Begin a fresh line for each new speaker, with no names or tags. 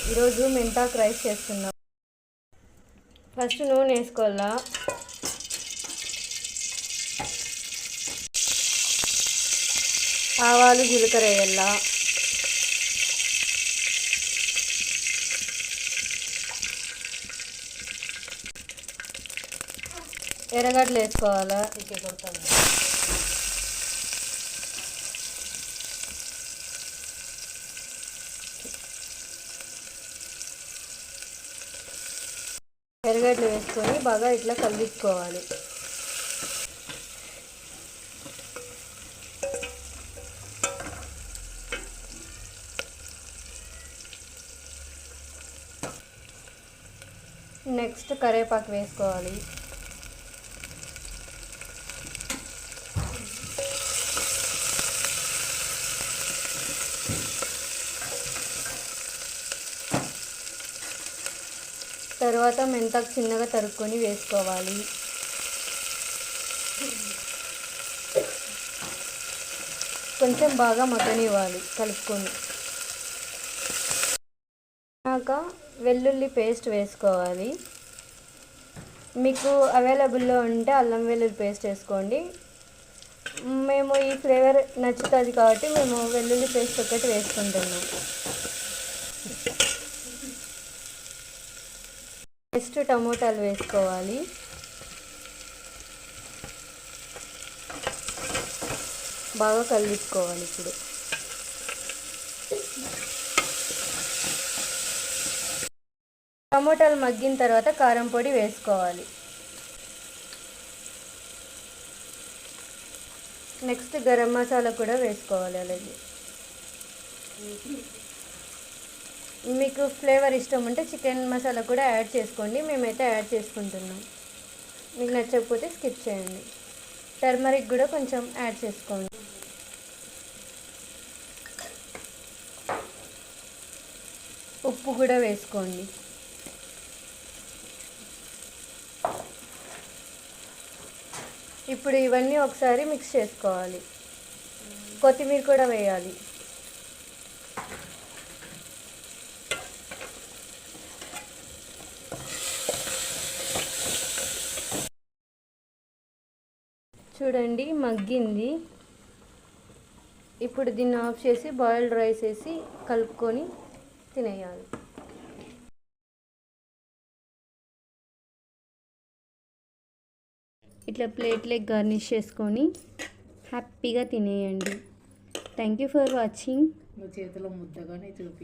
ఈరోజు మెంతాకు రైస్ చేస్తున్నాం. ఫస్ట్ నూనె వేసుకోవాలా. ఆవాలు జీలకర్ర వేయాలా. ఎర్రగడ్డలు వేసుకోవాలా. ఎర్రగడ్డలు వేసుకొని బాగా ఇట్లా కలుపుకోవాలి. నెక్స్ట్ కరివేపాకు వేసుకోవాలి. తర్వాత మెంతాకు చిన్నగా తరుక్కొని వేసుకోవాలి. కొంచెం బాగా మగ్గనివ్వాలి కలుపుకొని. వెల్లుల్లి పేస్ట్ వేసుకోవాలి. మీకు అవైలబుల్లో ఉంటే అల్లం వెల్లుల్లి పేస్ట్ వేసుకోండి. మేము ఈ ఫ్లేవర్ నచ్చుతుంది కాబట్టి మేము వెల్లుల్లి పేస్ట్ ఒకటి వేసుకుంటున్నాం. నెక్స్ట్ టమోటాలు వేసుకోవాలి. బాగా కలుపుకోవాలి. ఇప్పుడు టమోటాలు మగ్గిన తర్వాత కారం పొడి వేసుకోవాలి. నెక్స్ట్ గరం మసాలా కూడా వేసుకోవాలి. అలాగే మీకు ఫ్లేవర్ ఇష్టం ఉంటే చికెన్ మసాలా కూడా యాడ్ చేసుకోండి. మేమైతే యాడ్ చేసుకుంటున్నాం. మీకు నచ్చకపోతే స్కిప్ చేయండి. టర్మరిక్ కూడా కొంచెం యాడ్ చేసుకోండి. ఉప్పు కూడా వేసుకోండి. ఇప్పుడు ఇవన్నీ ఒకసారి మిక్స్ చేసుకోవాలి. కొత్తిమీర కూడా వేయాలి. చూడండి మగ్గింది. ఇప్పుడు దీన్ని ఆఫ్ చేసి బాయిల్డ్ రైస్ వేసి కలుపుకొని తినేయాలి. ఇట్లా ప్లేట్లకి గార్నిష్ చేసుకొని హ్యాపీగా తినేయండి. Thank you for watching.
చేతిలో ముద్దగానే చూపి.